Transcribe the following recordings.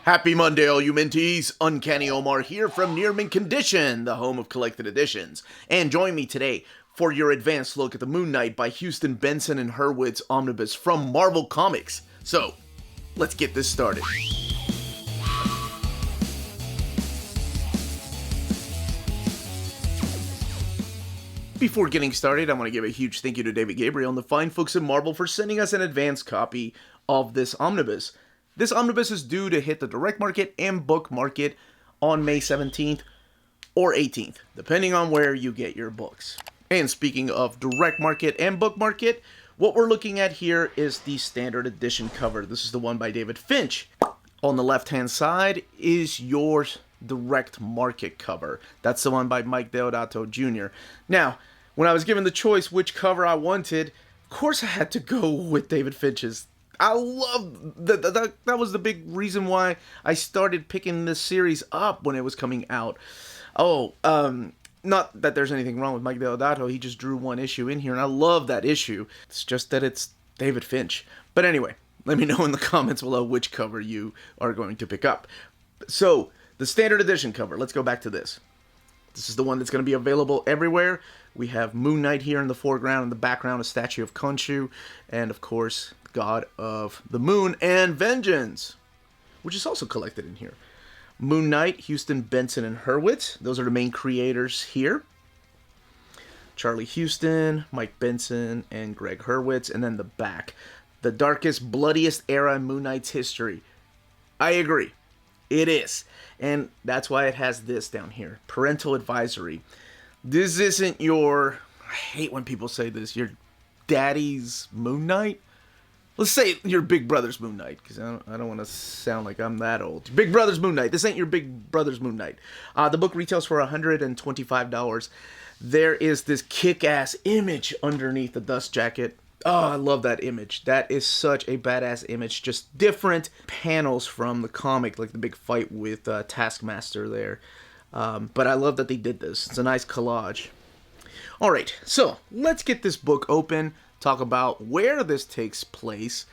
Happy Monday, all you minties! Uncanny Omar here from Near Mint Condition, the home of collected editions. And join me today for your advanced look at the Moon Knight by Huston, Benson Hurwitz Omnibus from Marvel Comics. So, let's get this started. Before getting started, I want to give a huge thank you to David Gabriel and the fine folks at Marvel for sending us an advanced copy of this omnibus. This omnibus is due to hit the direct market and book market on May 17th or 18th, depending on where you get your books. And speaking of direct market and book market, what we're looking at here is the standard edition cover. This is the one by David Finch. On the left-hand side is your direct market cover. That's the one by Mike Deodato Jr. Now, when I was given the choice which cover I wanted, of course I had to go with David Finch's. I love that was the big reason why I started picking this series up when it was coming out. Not that there's anything wrong with Mike Deodato, he just drew one issue in here, and I love that issue. It's just that it's David Finch. But anyway, let me know in the comments below which cover you are going to pick up. So, the standard edition cover, let's go back to this. This is the one that's going to be available everywhere. We have Moon Knight here in the foreground, in the background a statue of Khonshu, and of course, God of the Moon and Vengeance, which is also collected in here. Moon Knight, Huston, Benson, and Hurwitz. Those are the main creators here. Charlie Huston, Mike Benson, and Greg Hurwitz. And then the back. The darkest, bloodiest era in Moon Knight's history. I agree. It is. And that's why it has this down here. Parental advisory. This isn't your... I hate when people say this. Your daddy's Moon Knight? Let's say your big brother's Moon Knight, because I don't want to sound like I'm that old. Big brother's Moon Knight. This ain't your big brother's Moon Knight. The book retails for $125. There is this kick-ass image underneath the dust jacket. Oh, I love that image. That is such a badass image. Just different panels from the comic, like the big fight with Taskmaster there. But I love that they did this. It's a nice collage. Alright, so let's get this book open. Talk about where this takes place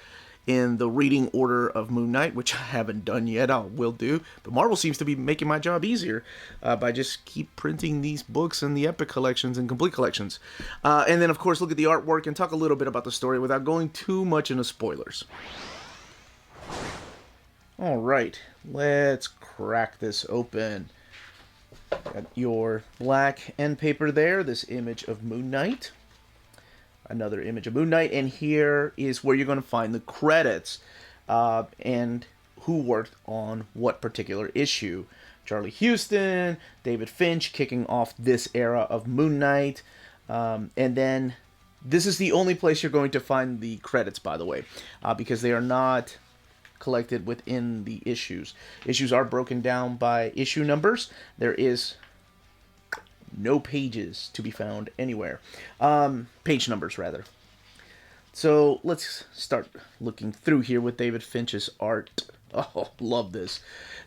in the reading order of Moon Knight, which I haven't done yet. I will do. But Marvel seems to be making my job easier by just keep printing these books in the Epic collections and Complete collections. And then, of course, look at the artwork and talk a little bit about the story without going too much into spoilers. All right, let's crack this open. Got your black end paper there, this image of Moon Knight. Another image of Moon Knight, and here is where you're going to find the credits and who worked on what particular issue. Charlie Huston, David Finch kicking off this era of Moon Knight, and then this is the only place you're going to find the credits, by the way, because they are not collected within the issues. Issues are broken down by issue numbers. There is no pages to be found anywhere. Page numbers, rather. So, let's start looking through here with David Finch's art. Oh, love this.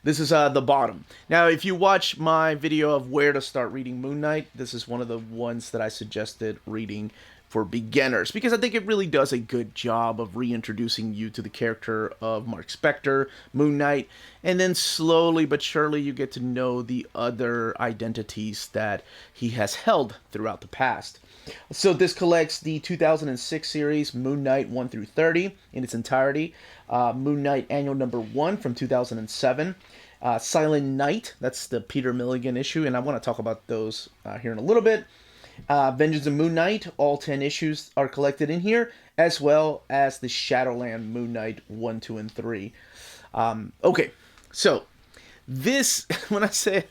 This is the bottom. Now, if you watch my video of where to start reading Moon Knight, this is one of the ones that I suggested reading for beginners, because I think it really does a good job of reintroducing you to the character of Mark Spector, Moon Knight, and then slowly but surely you get to know the other identities that he has held throughout the past. So this collects the 2006 series Moon Knight 1 through 30 in its entirety, Moon Knight Annual Number 1 from 2007, Silent Night, that's the Peter Milligan issue, and I want to talk about those here in a little bit. Vengeance of Moon Knight, all 10 issues are collected in here, as well as the Shadowland Moon Knight 1, 2, and 3. Okay, so this, when I say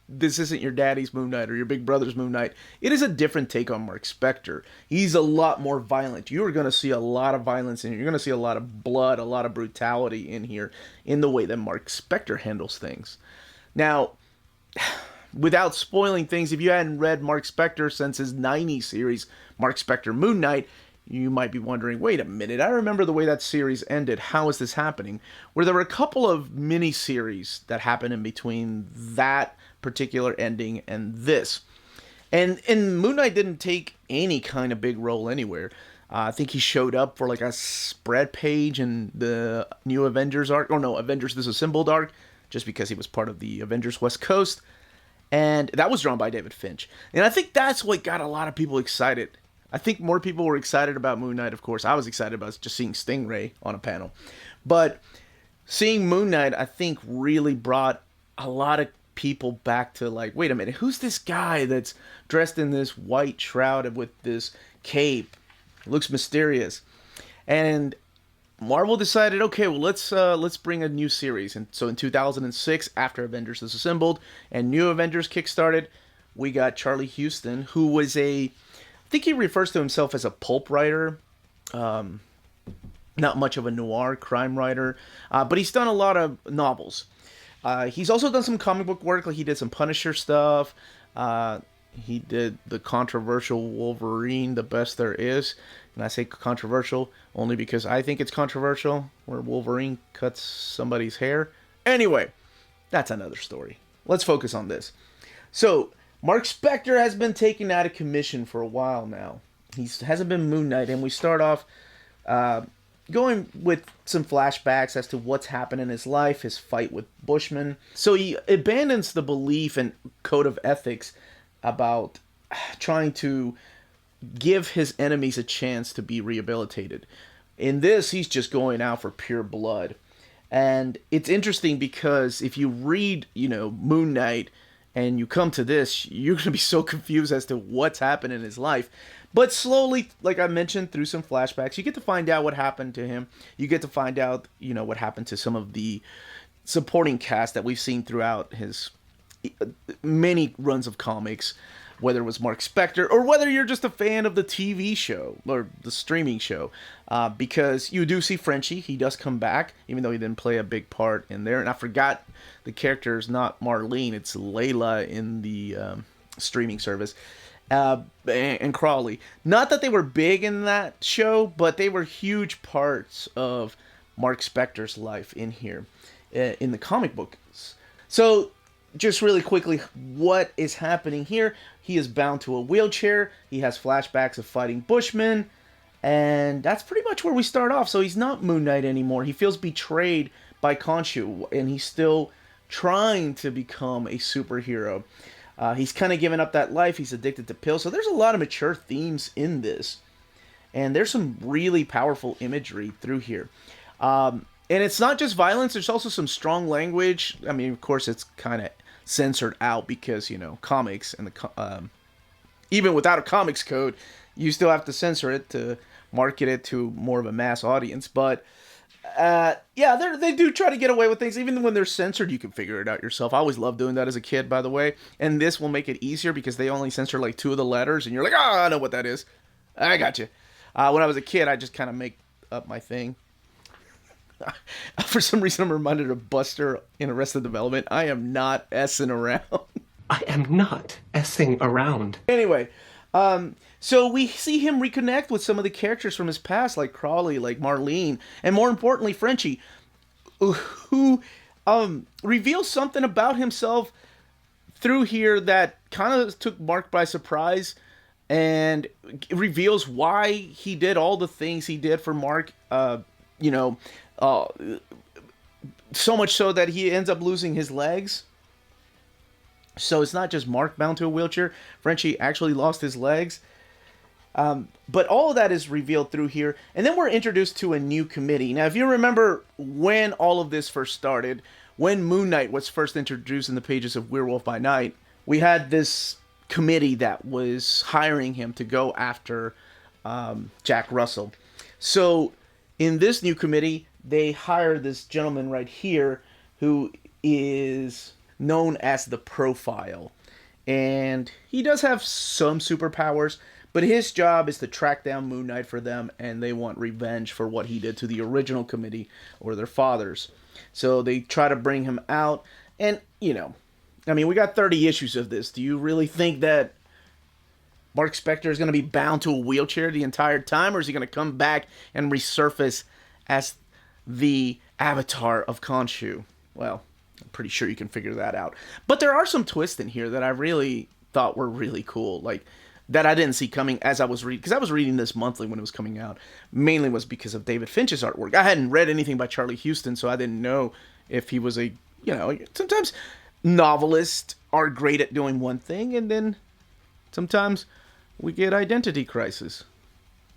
this isn't your daddy's Moon Knight or your big brother's Moon Knight, it is a different take on Mark Spector. He's a lot more violent. You are going to see a lot of violence in here. You're going to see a lot of blood, a lot of brutality in here in the way that Mark Spector handles things. Now, without spoiling things, if you hadn't read Mark Spector since his 90s series, Mark Spector Moon Knight, you might be wondering, wait a minute, I remember the way that series ended. How is this happening? Where there were a couple of mini-series that happened in between that particular ending and this. And Moon Knight didn't take any kind of big role anywhere. I think he showed up for like a spread page in the New Avengers arc, or no, Avengers Disassembled arc, just because he was part of the Avengers West Coast. And that was drawn by David Finch. And I think that's what got a lot of people excited. I think more people were excited about Moon Knight, of course. I was excited about just seeing Stingray on a panel. But seeing Moon Knight, I think, really brought a lot of people back to like, wait a minute, who's this guy that's dressed in this white shroud with this cape? It looks mysterious. And Marvel decided, okay, well, let's bring a new series. And so in 2006, after Avengers Disassembled and New Avengers kickstarted, we got Charlie Huston, who was I think he refers to himself as a pulp writer, not much of a noir crime writer, but he's done a lot of novels. He's also done some comic book work, like he did some Punisher stuff. He did the controversial Wolverine, The Best There Is. And I say controversial only because I think it's controversial, where Wolverine cuts somebody's hair. Anyway, that's another story. Let's focus on this. So, Mark Spector has been taken out of commission for a while now. He hasn't been Moon Knight, and we start off going with some flashbacks as to what's happened in his life, his fight with Bushman. So he abandons the belief and code of ethics about trying to give his enemies a chance to be rehabilitated. In this, he's just going out for pure blood. And it's interesting because if you read, Moon Knight and you come to this, you're going to be so confused as to what's happened in his life. But slowly, like I mentioned, through some flashbacks, you get to find out what happened to him. You get to find out, what happened to some of the supporting cast that we've seen throughout his many runs of comics, whether it was Mark Spector or whether you're just a fan of the TV show or the streaming show, because you do see Frenchie. He does come back, even though he didn't play a big part in there. And I forgot the character is not Marlene, it's Layla in the streaming service. And Crawley. Not that they were big in that show, but they were huge parts of Mark Spector's life in here, in the comic books. So, just really quickly, what is happening here? He is bound to a wheelchair. He has flashbacks of fighting Bushmen. And that's pretty much where we start off. So he's not Moon Knight anymore. He feels betrayed by Khonshu. And he's still trying to become a superhero. He's kind of given up that life. He's addicted to pills. So there's a lot of mature themes in this. And there's some really powerful imagery through here. And it's not just violence. There's also some strong language. I mean, of course, it's kind of censored out because, comics and even without a comics code, you still have to censor it to market it to more of a mass audience. But they do try to get away with things. Even when they're censored, you can figure it out yourself. I always loved doing that as a kid, by the way. And this will make it easier because they only censor like 2 of the letters. And you're like, I know what that is. I got you. When I was a kid, I just kind of make up my thing. For some reason, I'm reminded of Buster in Arrested Development. I am not S-ing around. I am not S-ing around. Anyway, so we see him reconnect with some of the characters from his past, like Crawley, like Marlene, and more importantly, Frenchie, who reveals something about himself through here that kind of took Mark by surprise, and reveals why he did all the things he did for Mark, so much so that he ends up losing his legs. So it's not just Mark bound to a wheelchair. Frenchie actually lost his legs. But all of that is revealed through here. And then we're introduced to a new committee. Now, if you remember when all of this first started, when Moon Knight was first introduced in the pages of Werewolf by Night, we had this committee that was hiring him to go after Jack Russell. So in this new committee, they hire this gentleman right here who is known as the Profile. And he does have some superpowers, but his job is to track down Moon Knight for them, and they want revenge for what he did to the original committee, or their fathers. So they try to bring him out, and, we got 30 issues of this. Do you really think that Mark Spector is going to be bound to a wheelchair the entire time, or is he going to come back and resurface as the avatar of Khonshu? Well, I'm pretty sure you can figure that out. But there are some twists in here that I really thought were really cool. Like, that I didn't see coming as I was reading, because I was reading this monthly when it was coming out, mainly was because of David Finch's artwork. I hadn't read anything by Charlie Huston, so I didn't know if he was sometimes novelists are great at doing one thing, and then sometimes we get identity crisis.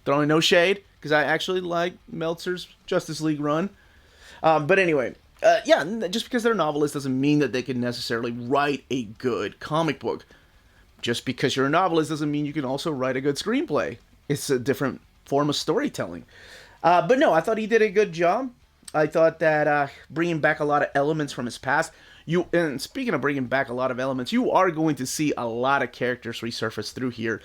Throwing no shade, because I actually like Meltzer's Justice League run. But anyway, just because they're novelists doesn't mean that they can necessarily write a good comic book. Just because you're a novelist doesn't mean you can also write a good screenplay. It's a different form of storytelling. But no, I thought he did a good job. I thought that bringing back a lot of elements from his past. And speaking of bringing back a lot of elements, you are going to see a lot of characters resurface through here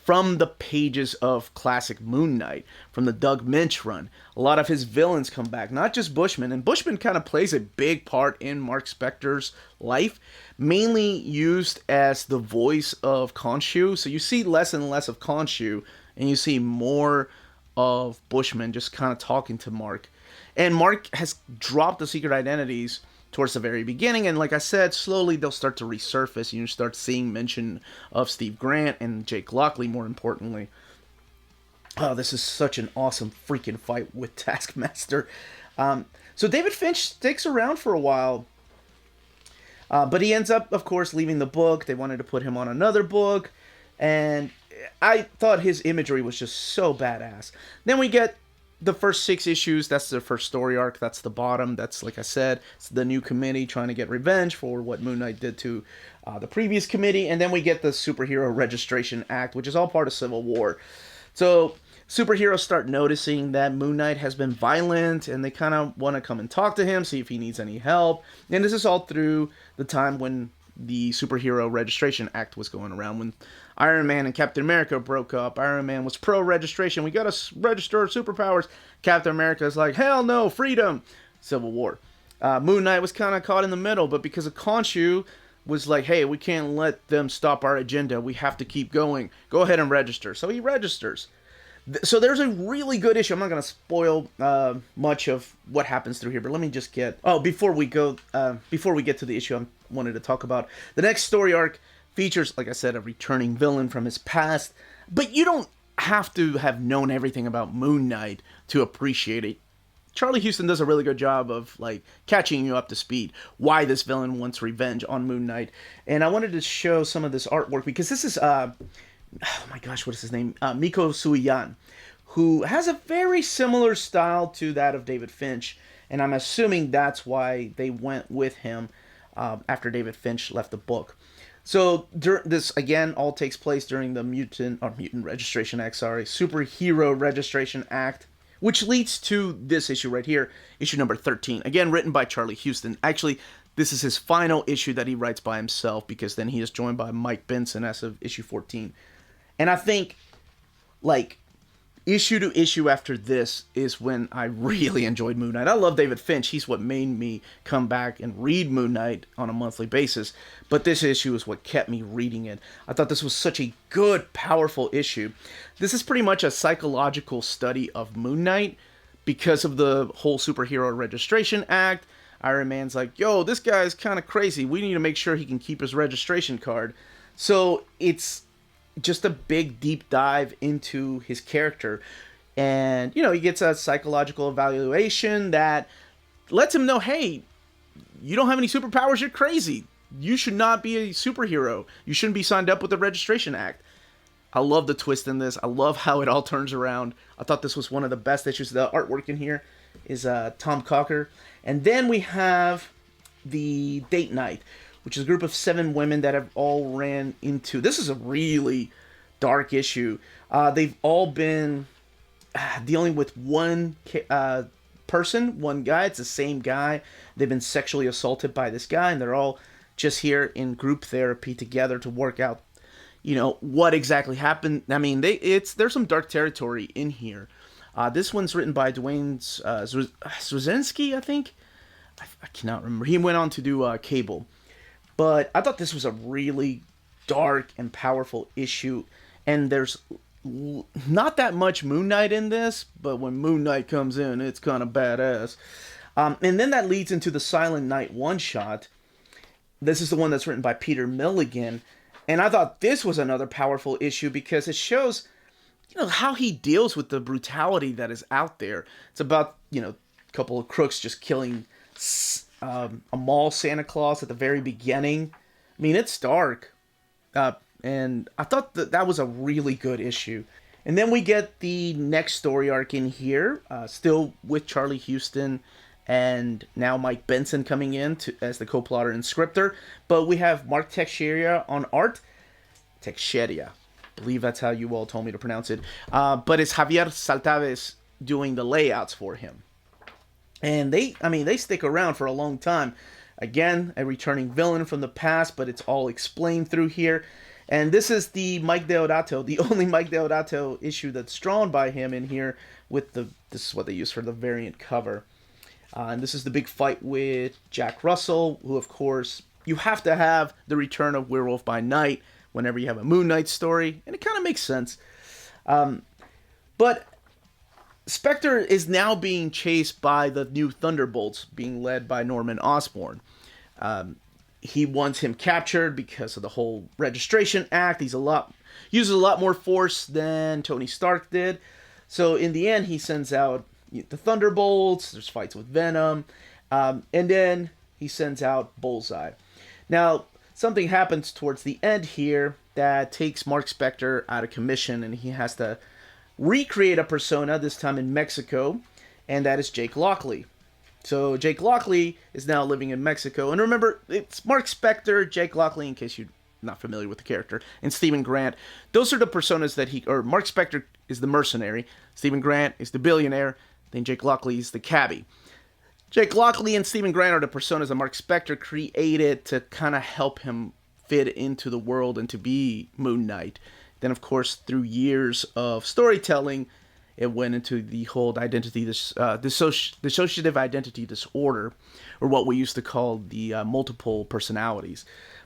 from the pages of classic Moon Knight, from the Doug Moench run. A lot of his villains come back, not just Bushman. And Bushman kind of plays a big part in Mark Spector's life, mainly used as the voice of Khonshu. So you see less and less of Khonshu, and you see more of Bushman just kind of talking to Mark. And Mark has dropped the secret identities towards the very beginning, and like I said, slowly they'll start to resurface. You start seeing mention of Steve Grant and Jake Lockley, more importantly. Oh, this is such an awesome freaking fight with Taskmaster. So David Finch sticks around for a while, but he ends up, of course, leaving the book. They wanted to put him on another book, and I thought his imagery was just so badass. Then we get the first 6 issues. That's the first story arc. That's the bottom. That's, like I said, it's the new committee trying to get revenge for what Moon Knight did to the previous committee. And then we get the Superhero Registration Act, which is all part of Civil War. So superheroes start noticing that Moon Knight has been violent, and they kind of want to come and talk to him, see if he needs any help. And this is all through the time when the Superhero Registration Act was going around, when Iron Man and Captain America broke up. Iron Man was pro-registration. We gotta register our superpowers. Captain America is like, hell no, freedom. Civil War. Moon Knight was kind of caught in the middle, but because of Khonshu was like, hey, we can't let them stop our agenda. We have to keep going. Go ahead and register. So he registers. So there's a really good issue. I'm not going to spoil much of what happens through here, but let me just get... before we get to the issue I wanted to talk about, the next story arc features, like I said, a returning villain from his past, but you don't have to have known everything about Moon Knight to appreciate it. Charlie Huston does a really good job of catching you up to speed why this villain wants revenge on Moon Knight. And I wanted to show some of this artwork because this is oh my gosh, what is his name? Miko Suiyan, who has a very similar style to that of David Finch, and I'm assuming that's why they went with him after David Finch left the book. So this again all takes place during the Mutant Registration Act, Superhero Registration Act, which leads to this issue right here, issue number 13. Again, written by Charlie Huston. Actually, this is his final issue that he writes by himself, because then he is joined by Mike Benson as of issue 14. And I think, issue to issue after this is when I really enjoyed Moon Knight. I love David Finch. He's what made me come back and read Moon Knight on a monthly basis. But this issue is what kept me reading it. I thought this was such a good, powerful issue. This is pretty much a psychological study of Moon Knight because of the whole Superhero Registration Act. Iron Man's like, yo, this guy's kind of crazy. We need to make sure he can keep his registration card. So it's just a big deep dive into his character, and he gets a psychological evaluation that lets him know, hey, you don't have any superpowers, you're crazy, you should not be a superhero, you shouldn't be signed up with the Registration Act. I love the twist in this. I love how it all turns around. I thought this was one of the best issues. The artwork in here is Tom Cocker. And then we have the Date Night, which is a group of 7 women that have all ran into... This is a really dark issue. They've all been dealing with one person, one guy. It's the same guy. They've been sexually assaulted by this guy, and they're all just here in group therapy together to work out, what exactly happened. I mean, there's some dark territory in here. This one's written by Dwayne Straczynski, I think. I cannot remember. He went on to do Cable. But I thought this was a really dark and powerful issue. And there's not that much Moon Knight in this, but when Moon Knight comes in, it's kind of badass. And then that leads into the Silent Night one-shot. This is the one that's written by Peter Milligan. And I thought this was another powerful issue because it shows, how he deals with the brutality that is out there. It's about, a couple of crooks just killing a mall Santa Claus at the very beginning. I mean, it's dark. And I thought that was a really good issue. And then we get the next story arc in here, still with Charlie Huston and now Mike Benson coming in as the co-plotter and scripter. But we have Mark Teixeira on art. Teixeira. I believe that's how you all told me to pronounce it. But it's Javier Saltaves doing the layouts for him. And they stick around for a long time. Again, a returning villain from the past, but it's all explained through here. And this is the Mike Deodato, the only Mike Deodato issue that's drawn by him in here with this is what they use for the variant cover. And this is the big fight with Jack Russell, who, of course, you have to have the return of Werewolf by Night whenever you have a Moon Knight story, and it kind of makes sense. But Spectre is now being chased by the new Thunderbolts, being led by Norman Osborn. He wants him captured because of the whole Registration Act. Uses a lot more force than Tony Stark did. So in the end, he sends out the Thunderbolts. There's fights with Venom, and then he sends out Bullseye. Now, something happens towards the end here that takes Mark Spector out of commission, and he has to recreate a persona, this time in Mexico, and that is Jake Lockley. So Jake Lockley is now living in Mexico. And remember, it's Mark Spector, Jake Lockley, in case you're not familiar with the character, and Stephen Grant. Those are the personas Mark Spector is the mercenary, Stephen Grant is the billionaire, then Jake Lockley is the cabbie. Jake Lockley and Stephen Grant are the personas that Mark Spector created to kind of help him fit into the world and to be Moon Knight. Then, of course, through years of storytelling, it went into the whole dissociative identity disorder, or what we used to call the multiple personalities.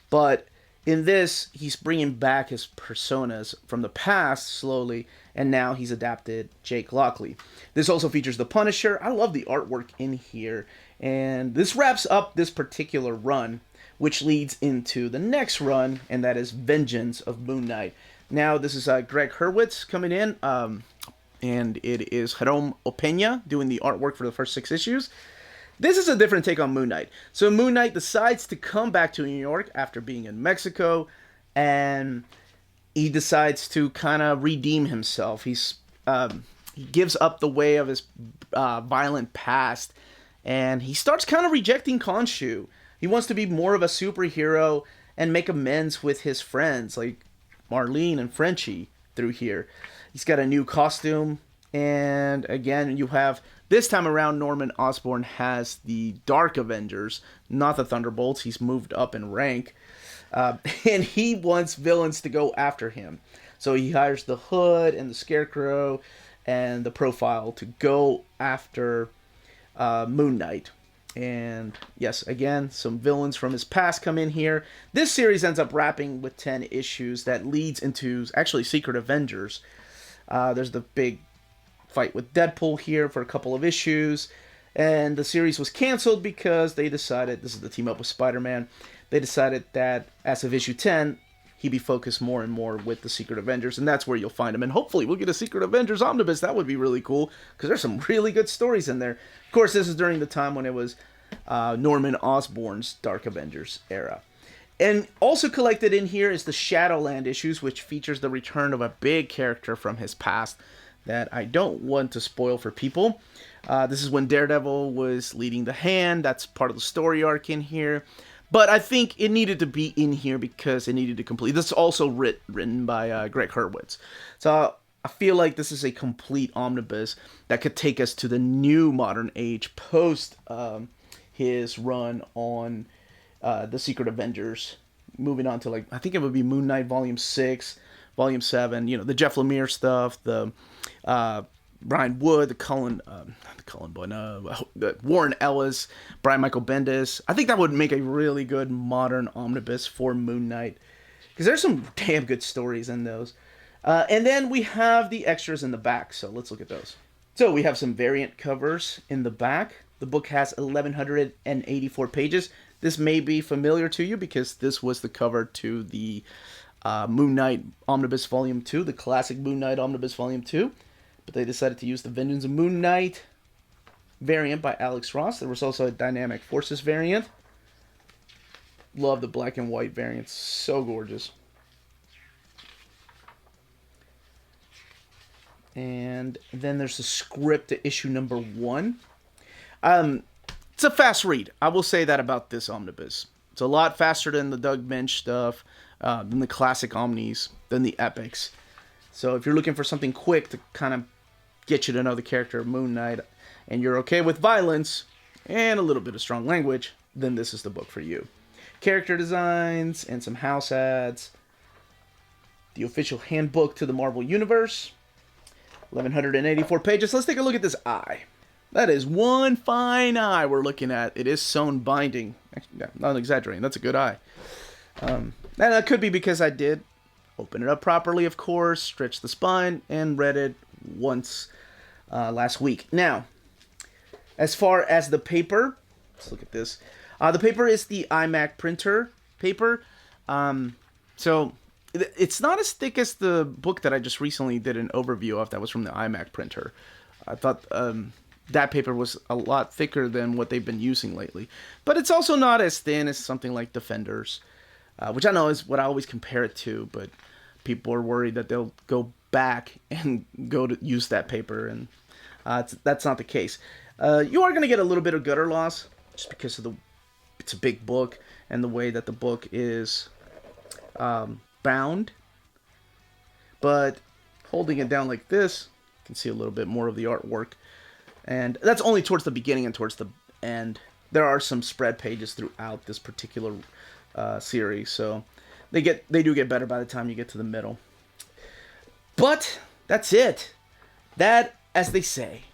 But in this, he's bringing back his personas from the past slowly, and now he's adapted Jake Lockley. This also features the Punisher. I love the artwork in here, and this wraps up this particular run, which leads into the next run, and that is Vengeance of Moon Knight. Now, this is Greg Hurwitz coming in, and it is Jerome Opeña doing the artwork for the first 6 issues. This is a different take on Moon Knight. So Moon Knight decides to come back to New York after being in Mexico, and he decides to kind of redeem himself. He gives up the way of his violent past, and he starts kind of rejecting Khonshu. He wants to be more of a superhero and make amends with his friends, like Marlene and Frenchie through here. He's got a new costume, and again, you have, this time around, Norman Osborn has the Dark Avengers, not the Thunderbolts. He's moved up in rank, and he wants villains to go after him. So he hires the Hood and the Scarecrow and the Profile to go after Moon Knight. And yes, again, some villains from his past come in here. This series ends up wrapping with 10 issues that leads into, actually, Secret Avengers. There's the big fight with Deadpool here for a couple of issues. And the series was canceled because they decided, this is the team up with Spider-Man, they decided that as of issue 10, he'd be focused more and more with the Secret Avengers, and that's where you'll find him. And hopefully we'll get a Secret Avengers Omnibus. That would be really cool, because there's some really good stories in there. Of course, this is during the time when it was Norman Osborn's Dark Avengers era. And also collected in here is the Shadowland issues, which features the return of a big character from his past that I don't want to spoil for people. This is when Daredevil was leading the Hand. That's part of the story arc in here. But I think it needed to be in here because it needed to complete. This is also written by Greg Hurwitz. So I feel like this is a complete omnibus that could take us to the new modern age post his run on the Secret Avengers. Moving on to, like, I think it would be Moon Knight Volume 6, Volume 7, the Jeff Lemire stuff, the Brian Wood, the Warren Ellis, Brian Michael Bendis. I think that would make a really good modern omnibus for Moon Knight, because there's some damn good stories in those. And then we have the extras in the back, so let's look at those. So we have some variant covers in the back. The book has 1,184 pages. This may be familiar to you because this was the cover to the Moon Knight Omnibus Volume 2, the classic Moon Knight Omnibus Volume 2. But they decided to use the Vengeance of Moon Knight variant by Alex Ross. There was also a Dynamic Forces variant. Love the black and white variant. So gorgeous. And then there's the script to issue number 1. It's a fast read. I will say that about this omnibus. It's a lot faster than the Doug Bench stuff, than the classic Omnis, than the epics. So if you're looking for something quick to kind of get you to know the character of Moon Knight, and you're okay with violence and a little bit of strong language, then this is the book for you. Character designs and some house ads. The official handbook to the Marvel Universe. 1,184 pages. Let's take a look at this eye. That is one fine eye we're looking at. It is sewn binding. Actually, not exaggerating. That's a good eye. And that could be because I did open it up properly, of course, stretch the spine, and read it once last week. Now, as far as the paper, let's look at this. The paper is the iMac printer paper. So it's not as thick as the book that I just recently did an overview of that was from the iMac printer. I thought that paper was a lot thicker than what they've been using lately. But it's also not as thin as something like Defenders, which I know is what I always compare it to, but people are worried that they'll go back and go to use that paper, and that's not the case. You are going to get a little bit of gutter loss, just because of it's a big book, and the way that the book is bound. But holding it down like this, you can see a little bit more of the artwork. And that's only towards the beginning and towards the end. There are some spread pages throughout this particular series, so they do get better by the time you get to the middle. But that's it. That, as they say,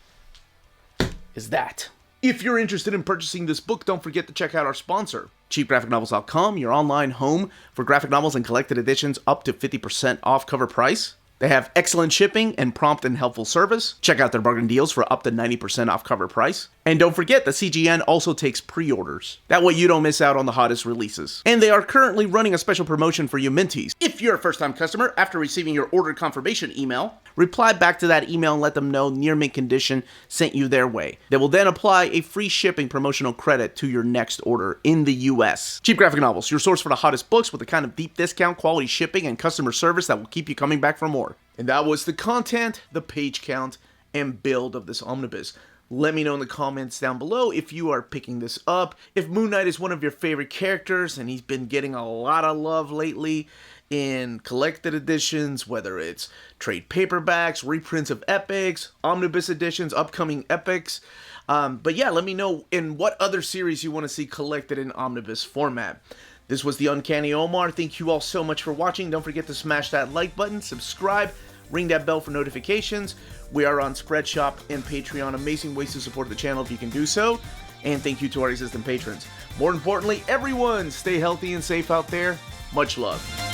is that. If you're interested in purchasing this book, don't forget to check out our sponsor, cheapgraphicnovels.com, your online home for graphic novels and collected editions up to 50% off cover price. They have excellent shipping and prompt and helpful service. Check out their bargain deals for up to 90% off cover price. And don't forget, the CGN also takes pre-orders. That way you don't miss out on the hottest releases. And they are currently running a special promotion for you Minties. If you're a first-time customer, after receiving your order confirmation email, reply back to that email and let them know Near Mint Condition sent you their way. They will then apply a free shipping promotional credit to your next order in the US. Cheap Graphic Novels, your source for the hottest books with the kind of deep discount, quality shipping, and customer service that will keep you coming back for more. And that was the content, the page count, and build of this omnibus. Let me know in the comments down below if you are picking this up, if Moon Knight is one of your favorite characters, and he's been getting a lot of love lately in collected editions, whether it's trade paperbacks, reprints of epics, omnibus editions, upcoming epics. But yeah, let me know in what other series you want to see collected in omnibus format. This was the Uncanny Omar. Thank you all so much for watching. Don't forget to smash that like button, subscribe, ring that bell for notifications. We are on Spreadshop and Patreon. Amazing ways to support the channel if you can do so. And thank you to our existing patrons. More importantly, everyone, stay healthy and safe out there. Much love.